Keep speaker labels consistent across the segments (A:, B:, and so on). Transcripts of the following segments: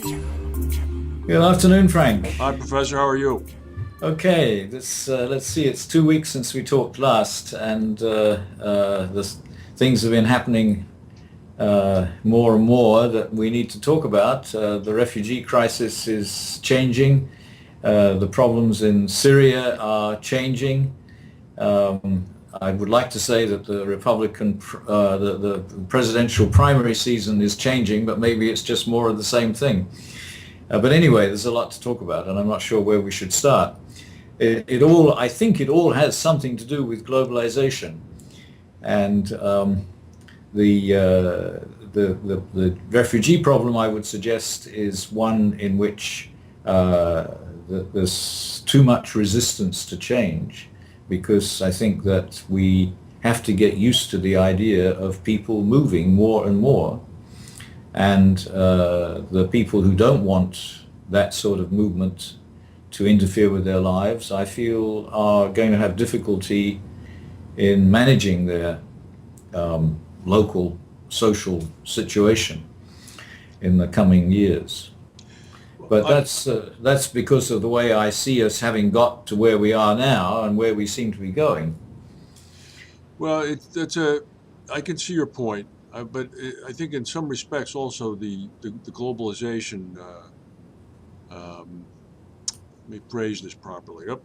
A: Good afternoon, Frank.
B: Hi, Professor. How are you?
A: Okay, let's see. It's 2 weeks since we talked last, and things have been happening more and more that we need to talk about. The refugee crisis is changing. The problems in Syria are changing. I would like to say that the presidential primary season is changing, but maybe it's just more of the same thing. But anyway, there's a lot to talk about, and I'm not sure where we should start. I think it all has something to do with globalization, and the refugee problem, I would suggest, is one in which there's too much resistance to change, because I think that we have to get used to the idea of people moving more and more, and the people who don't want that sort of movement to interfere with their lives, I feel, are going to have difficulty in managing their local social situation in the coming years. But
B: I,
A: that's because of the way I see us having got to where we are now and where we seem to be going.
B: well, it's a. I can see your point, but I think in some respects also the globalization. Um, Let me phrase this properly. Up,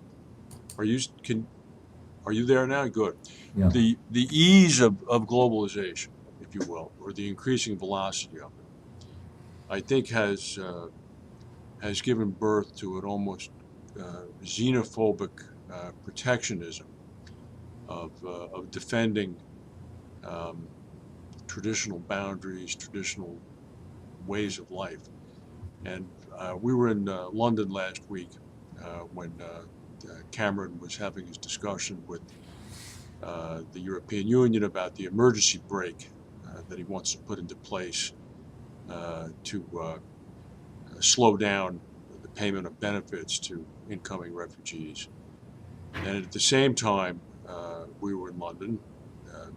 B: are you can are you there now? Good.
A: Yeah.
B: The ease of globalization, if you will, or the increasing velocity of it, I think has given birth to an almost xenophobic protectionism of defending um, traditional boundaries, traditional ways of life. And we were in London last week when Cameron was having his discussion with the European Union about the emergency brake that he wants to put into place to slow down the payment of benefits to incoming refugees. And at the same time, we were in London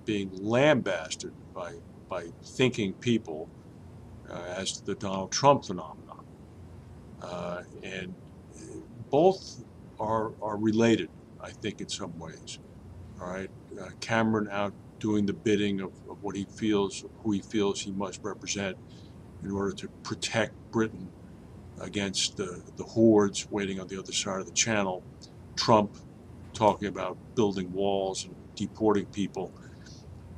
B: being lambasted by thinking people as to the Donald Trump phenomenon. And both are related, I think, in some ways. All right, Cameron out doing the bidding of what he feels, who he feels he must represent in order to protect Britain against the hordes waiting on the other side of the channel. Trump talking about building walls and deporting people,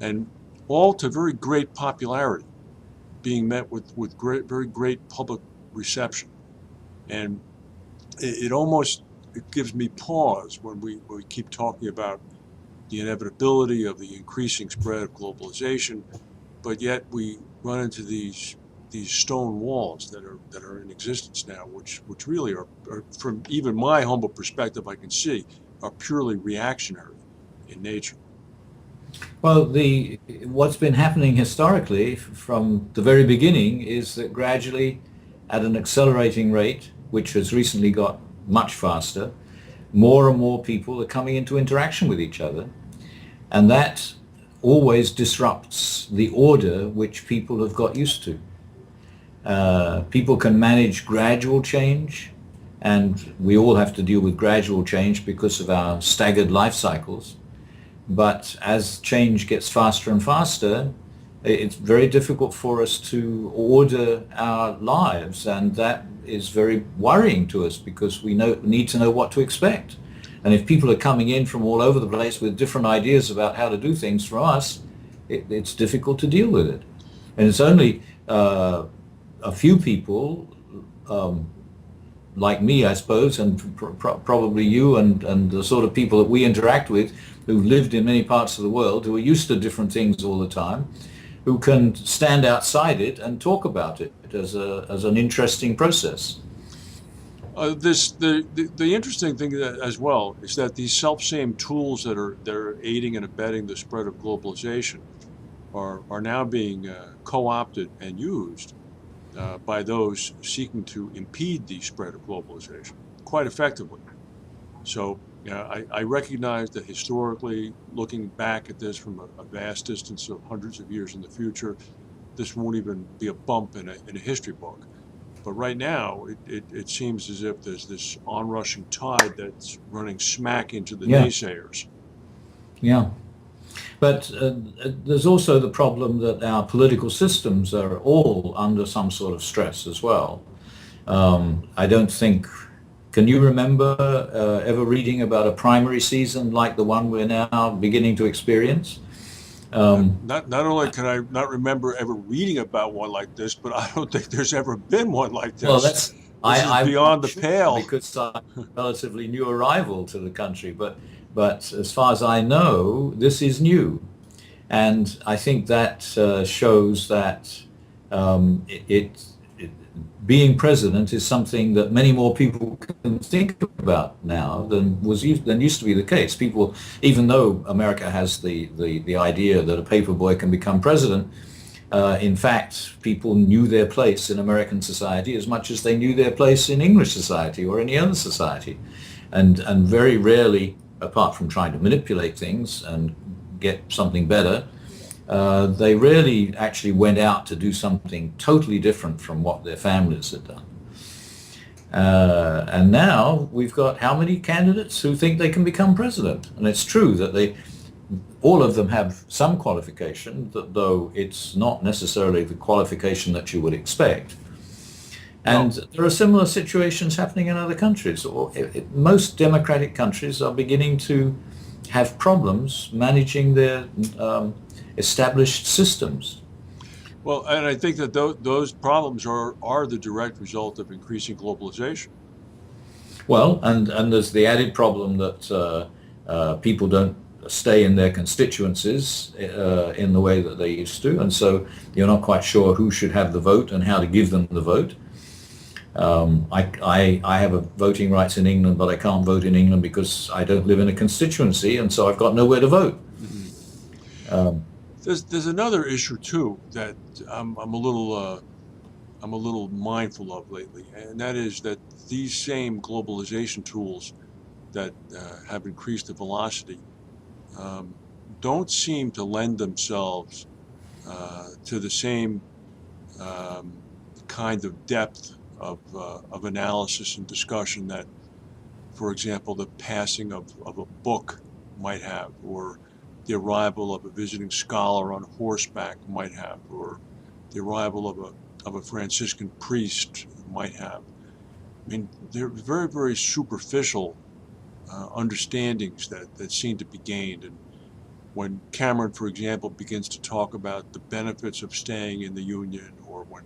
B: and all to very great popularity, being met with very great public reception. And it almost it gives me pause when we keep talking about the inevitability of the increasing spread of globalization, but yet we run into these stone walls that are in existence now, which really are, from even my humble perspective, I can see, are purely reactionary in nature.
A: Well, what's been happening historically from the very beginning is that gradually, at an accelerating rate, which has recently got much faster, more and more people are coming into interaction with each other, and that always disrupts the order which people have got used to. People can manage gradual change, and we all have to deal with gradual change because of our staggered life cycles. But as change gets faster and faster, it's very difficult for us to order our lives, and that is very worrying to us because we need to know what to expect. And if people are coming in from all over the place with different ideas about how to do things from us, it's difficult to deal with it. And it's only a few people um, like me, I suppose, and probably you and the sort of people that we interact with who've lived in many parts of the world, who are used to different things all the time, who can stand outside it and talk about it as an interesting process.
B: The interesting thing as well is that these self same tools that are aiding and abetting the spread of globalization are now being co-opted and used by those seeking to impede the spread of globalization quite effectively. So I recognize that historically, looking back at this from a vast distance of hundreds of years in the future, this won't even be a bump in a history book. But right now, it seems as if there's this onrushing tide that's running smack into the
A: Yeah,
B: naysayers.
A: yeah. But there's also the problem that our political systems are all under some sort of stress as well. I don't think, can you remember ever reading about a primary season like the one we're now beginning to experience?
B: Not only can I not remember ever reading about one like this, but I don't think there's ever been one like
A: Well,
B: this. This is
A: I'm not
B: beyond the
A: sure
B: pale.
A: because I'm a relatively new arrival to the country, but as far as I know, this is new. And I think that shows that it being president is something that many more people can think about now than used to be the case. People, even though America has the idea that a paper boy can become president, in fact, people knew their place in American society as much as they knew their place in English society or any other society, and very rarely, apart from trying to manipulate things and get something better, they rarely actually went out to do something totally different from what their families had done. And now we've got how many candidates who think they can become president? And it's true that all of them have some qualification, though it's not necessarily the qualification that you would expect. And
B: No.
A: there are similar situations happening in other countries. Most democratic countries are beginning to have problems managing their established systems.
B: Well, and I think that those problems are the direct result of increasing globalization.
A: Well, and there's the added problem that people don't stay in their constituencies in the way that they used to, and so you're not quite sure who should have the vote and how to give them the vote. I have a voting rights in England, but I can't vote in England because I don't live in a constituency, and so I've got nowhere to vote.
B: Mhm.
A: Um,
B: There's another issue too that I'm a little mindful of lately, and that is that these same globalization tools that have increased the velocity um, don't seem to lend themselves to the same um, kind of depth of analysis and discussion that, for example, the passing of a book might have, or the arrival of a visiting scholar on horseback might have, or the arrival of a Franciscan priest might have. I mean, they're very, very superficial understandings that seem to be gained. And when Cameron, for example, begins to talk about the benefits of staying in the Union, or when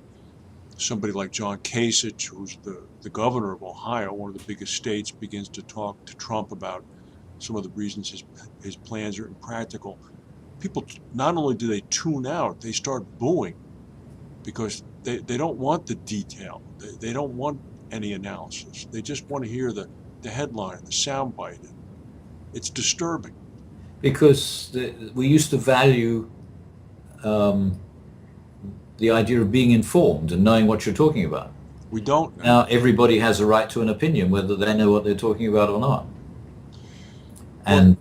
B: somebody like John Kasich, who's the governor of Ohio, one of the biggest states, begins to talk to Trump about some of the reasons his plans are impractical, people not only do they tune out, they start booing because they don't want the detail. They don't want any analysis. They just want to hear the headline, the soundbite. And it's disturbing.
A: because we used to value um, the idea of being informed and knowing what you're talking about.
B: We don't
A: Now
B: now.
A: everybody has a right to an opinion, whether they know what they're talking about or not.
B: Well,
A: And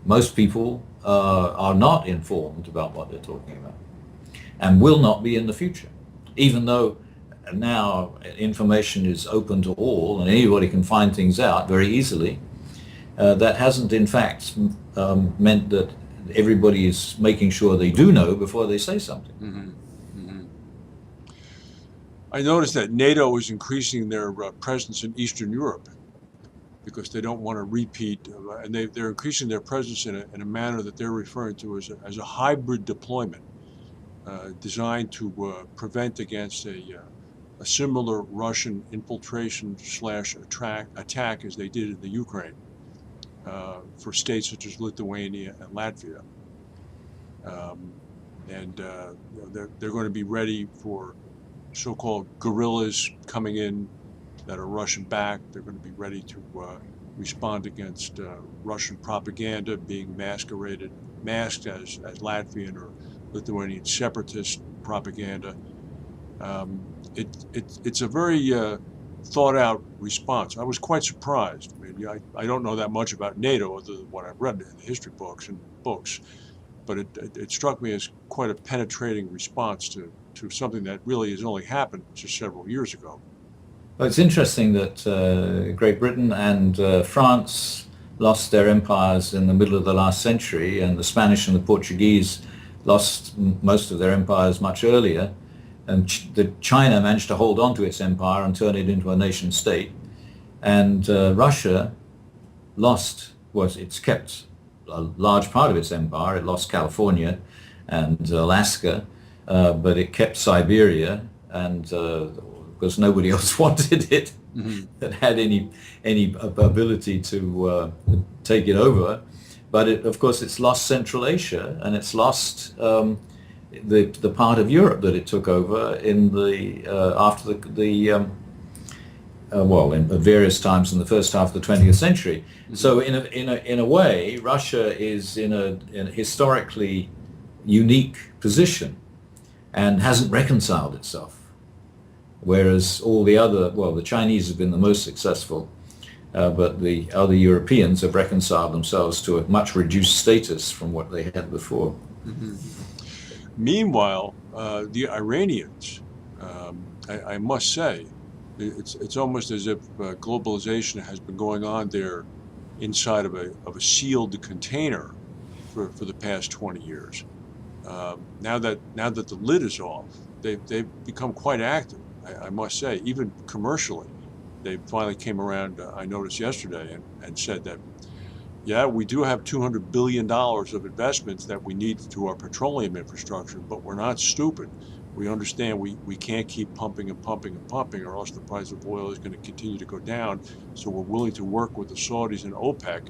A: most people are not informed about what they're talking about and will not be in the future, even though now information is open to all and anybody can find things out very easily. That hasn't, in fact, meant that everybody is making sure they do know before they say something.
B: hmm hmm I noticed that NATO is increasing their presence in Eastern Europe because they don't want to repeat, and they're increasing their presence in a manner that they're referring to as a hybrid deployment, designed to prevent against a similar Russian infiltration slash attack as they did in the Ukraine for states such as Lithuania and Latvia. Um, and they're going to be ready for so-called guerrillas coming in that are Russian-backed. They're going to be ready to respond against Russian propaganda being masked as Latvian or Lithuanian separatist propaganda. It's a very thought out response. I was quite surprised. Maybe I don't know that much about NATO other than what I've read in the history books and books, but it struck me as quite a penetrating response to something that really has only happened just several years ago.
A: Well, it's interesting that Great Britain and France lost their empires in the middle of the last century, and the Spanish and the Portuguese lost most of their empires much earlier. And China managed to hold on to its empire and turn it into a nation state. And Russia it's kept a large part of its empire. It lost California and Alaska, but it kept Siberia, and because nobody else wanted it
B: Hmm.
A: that had any ability to take it over. But of course, it's lost Central Asia, and it's lost the part of Europe that it took over in the after in various times in the first half of the 20th century.
B: Hmm.
A: So in a way, Russia is in a historically unique position and hasn't reconciled itself. Whereas all the other, well, the Chinese have been the most successful, but the other Europeans have reconciled themselves to a much reduced status from what they had before.
B: Hmm. Meanwhile, the Iranians, I must say, it's almost as if globalization has been going on there inside of a sealed container for the past 20 years. Now that the lid is off, they've become quite active. I must say, even commercially, they finally came around. I noticed yesterday and said that yeah, we do have $200 billion of investments that we need to our petroleum infrastructure, but we're not stupid. We understand we can't keep pumping and pumping and pumping, or else the price of oil is going to continue to go down. So we're willing to work with the Saudis and OPEC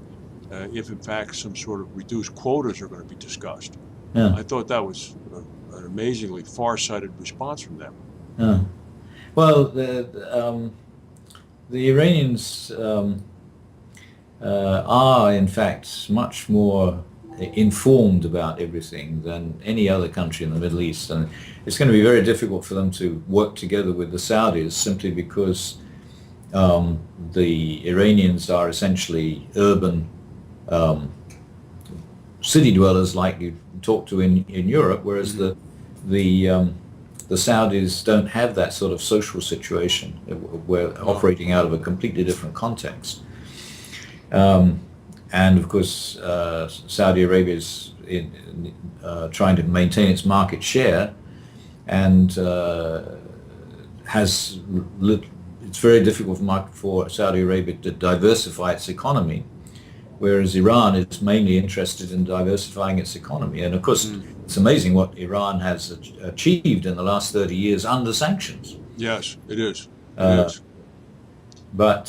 B: if, in fact, some sort of reduced quotas are going to be discussed.
A: Yeah,
B: I thought that was an amazingly far-sighted response from them.
A: yeah. Well, the Iranians are in fact much more informed about everything than any other country in the Middle East, and it's going to be very difficult for them to work together with the Saudis simply because the Iranians are essentially urban um, city dwellers like you talk to in Europe, whereas
B: Hmm.
A: the Saudis don't have that sort of social situation. We're
B: No.
A: operating out of a completely different context. Um, and of course, Saudi Arabia is trying to maintain its market share, and has it's very difficult for Saudi Arabia to diversify its economy, whereas Iran is mainly interested in diversifying its economy. And of course,
B: Mm.
A: it's amazing what Iran has achieved in the last 30 years under sanctions.
B: Yes, it is. It
A: Uh,
B: is.
A: but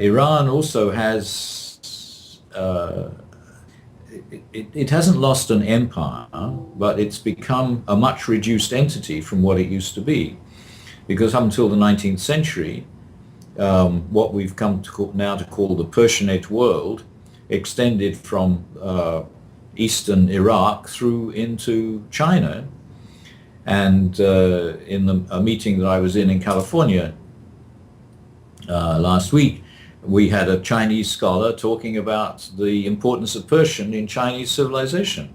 A: Iran also has, it hasn't lost an empire, but it's become a much reduced entity from what it used to be. Because up until the 19th century, what we've come now to call the Persianate world extended from eastern Iraq through into China. And in a meeting that I was in California last week, we had a Chinese scholar talking about the importance of Persian in Chinese civilization,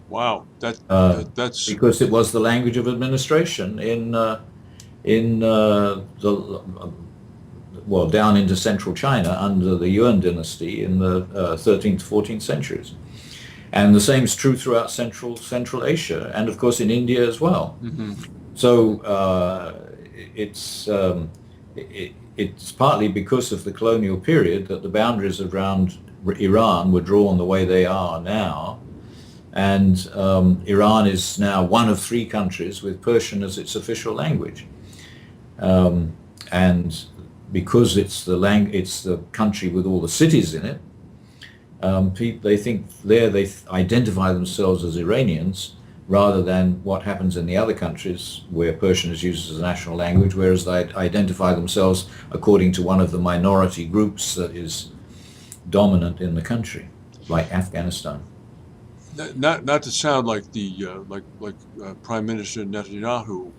B: Wow.
A: uh,
B: That's
A: because it was the language of administration in the well, down into central China under the Yuan dynasty in the 13th, 14th centuries. And the same is true throughout Central Asia, and of course in India as well.
B: hmm
A: So it's it's partly because of the colonial period that the boundaries around Iran were drawn the way they are now, and Iran is now one of three countries with Persian as its official language. And because it's the country with all the cities in it, they think there they identify themselves as Iranians rather than what happens in the other countries where Persian is used as a national language, whereas they identify themselves according to one of the minority groups that is dominant in the country, like Afghanistan.
B: not to sound like the Prime Minister Netanyahu,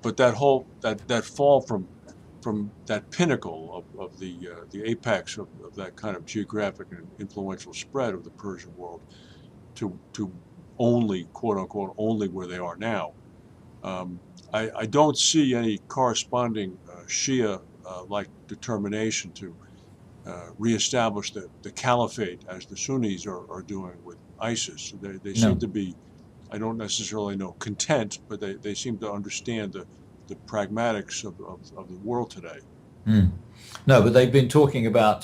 B: but that fall from that pinnacle of the apex of that kind of geographic and influential spread of the Persian world to only quote unquote only where they are now. Um, I don't see any corresponding Shia-like determination to reestablish the caliphate as the Sunnis are doing with ISIS. They seem
A: No.
B: to be, I don't necessarily know content, but they seem to understand the pragmatics of the world today.
A: Mm. No, but they've been talking about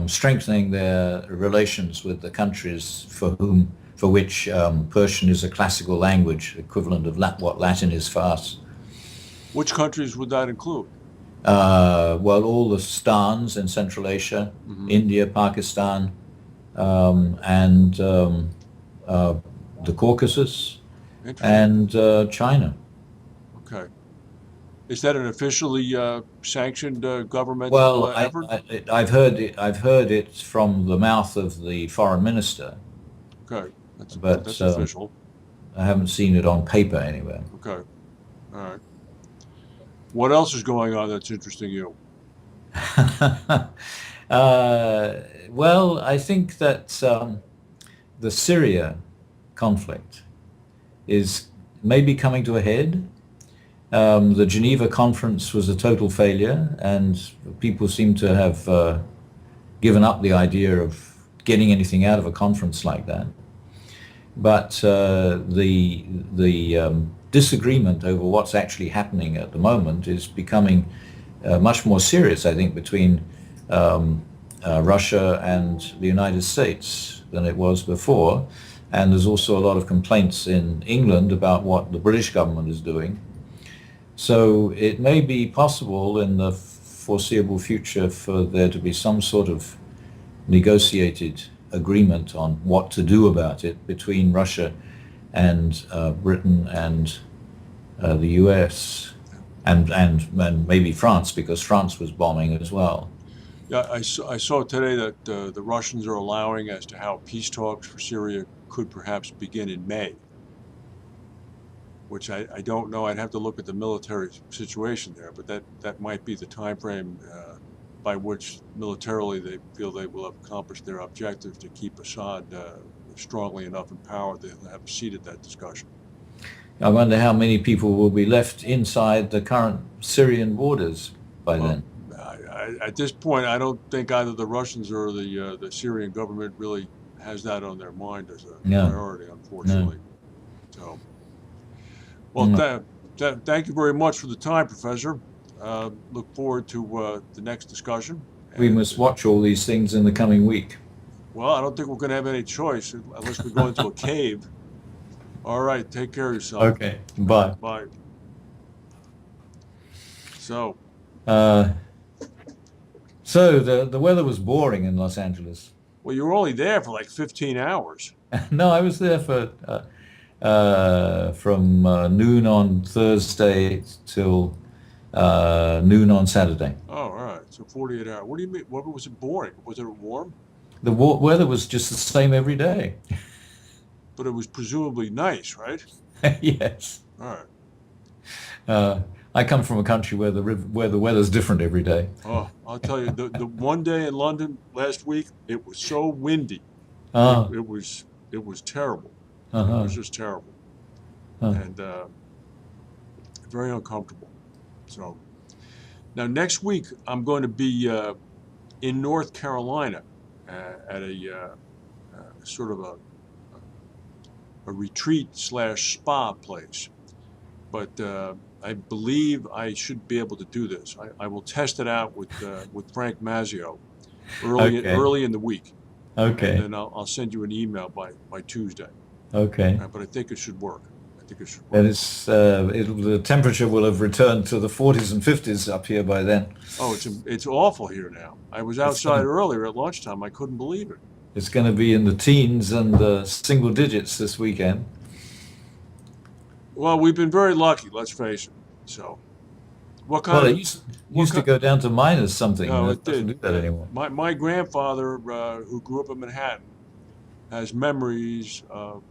A: strengthening their relations with the countries for which Persian is a classical language, equivalent of what Latin is for us.
B: Which countries would that include?
A: Well, all the stans in Central Asia,
B: Hmm.
A: India, Pakistan, and uh, the Caucasus,
B: Interesting.
A: and China.
B: Okay. Is that an officially sanctioned governmental
A: Well,
B: effort?
A: I've heard it from the mouth of the foreign minister,
B: Okay,
A: but
B: that's official.
A: I haven't seen it on paper anywhere.
B: Okay, all right. What else is going on that's interesting you?
A: Well, I think that the Syria conflict is maybe coming to a head. The Geneva conference was a total failure, and people seem to have given up the idea of getting anything out of a conference like that. But the disagreement over what's actually happening at the moment is becoming much more serious, I think, between Russia and the United States than it was before. And there's also a lot of complaints in England about what the British government is doing. So it may be possible in the foreseeable future for there to be some sort of negotiated agreement on what to do about it between Russia and Britain and the US and maybe France, because France was bombing as well.
B: Yeah, I saw today that the Russians are allowing as to how peace talks for Syria could perhaps begin in May, which I don't know. I'd have to look at the military situation there, but that might be the time frame by which militarily they feel they will have accomplished their objective to keep Assad strongly enough in power that they'll have a seat at that discussion.
A: I wonder how many people will be left inside the current Syrian borders by
B: Well,
A: then.
B: at this point, I don't think either the Russians or the Syrian government really has that on their mind as a
A: No,
B: priority,
A: no.
B: unfortunately. So, well,
A: Mm.
B: thank you very much for the time, Professor. Look forward to the next discussion.
A: We
B: And
A: must watch all these things in the coming week.
B: well, I don't think we're going to have any choice unless we go into a cave. All right, take care of yourself.
A: Okay, bye.
B: Bye. So,
A: Uh, so the weather was boring in Los Angeles.
B: well, you were only there for like 15 hours.
A: No, I was there for from noon on Thursday till noon on Saturday.
B: Oh, all right. So 48 hours. What do you mean? What was it boring? Was it warm?
A: The weather was just the same every day.
B: But it was presumably nice, right?
A: Yes.
B: All right.
A: Uh, I come from a country where where the weather's different every day.
B: Oh, I'll tell you, the one day in London last week, it was so windy. It,
A: Ah,
B: it was it was terrible. It
A: uh-huh.
B: was just terrible
A: Huh.
B: and very uncomfortable. So now next week I'm going to be in North Carolina at sort of a retreat slash spa place. But I believe I should be able to do this. I will test it out with Frank Mazzio
A: Okay.
B: early in the week, and
A: Okay.
B: then I'll send you an email by Tuesday.
A: Okay.
B: But I think it should work. I think it should
A: And
B: work.
A: the temperature will have returned to the 40s and 50s up here by then.
B: Oh, it's awful here now. I was
A: It's
B: outside
A: gonna
B: earlier at lunchtime. I couldn't believe it.
A: it's going to be in the teens and single digits this weekend.
B: Well, we've been very lucky. Let's face it. So, what kind
A: Well, it
B: of what
A: used to
B: kind?
A: go down to minus something.
B: No,
A: It
B: it
A: doesn't
B: did.
A: do that anymore.
B: My grandfather, who grew up in Manhattan, has memories of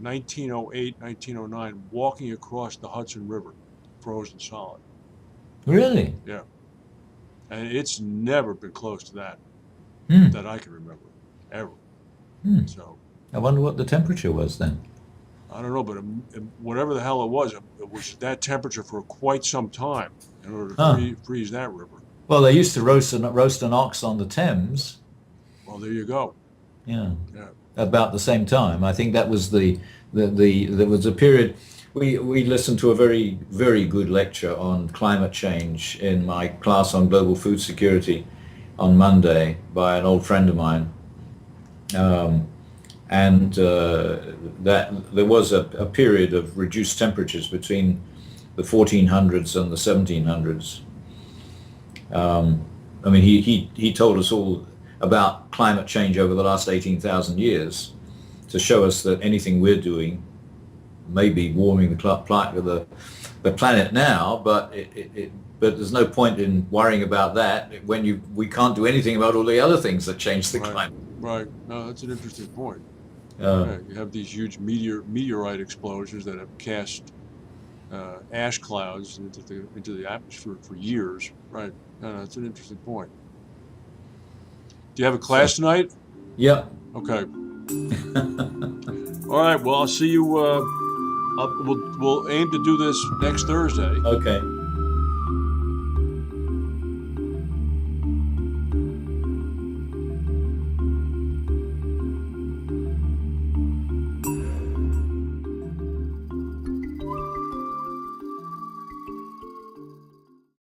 B: 1908, 1909, walking across the Hudson River, frozen solid.
A: Really?
B: Yeah, and it's never been close to
A: Hmm.
B: that I can remember, ever.
A: Hmm.
B: So,
A: I wonder what the temperature was then.
B: I don't know, but whatever the hell it was that temperature for quite some time in order to
A: Huh.
B: freeze that river.
A: Well, they used to roast an ox on the Thames.
B: Well, there you go.
A: Yeah,
B: Yeah.
A: about the same time. I think that was the there was a period. We listened to a very good lecture on climate change in my class on global food security on Monday by an old friend of mine, um, and that there was a period of reduced temperatures between the 1400s and the 1700s. I mean, he told us all about climate change over the last 18,000 years to show us that anything we're doing may be warming the planet now, but but there's no point in worrying about that when we can't do anything about all the other things that change the
B: Right.
A: climate.
B: Right. No, that's an interesting point.
A: Uh,
B: Yeah, you have these huge meteorite explosions that have cast ash clouds into the atmosphere for years. Right. No, that's an interesting point. Do you have a
A: so,
B: class tonight?
A: yeah.
B: Okay. All right. Well, I'll see you. We'll aim to do this next Thursday.
A: Okay.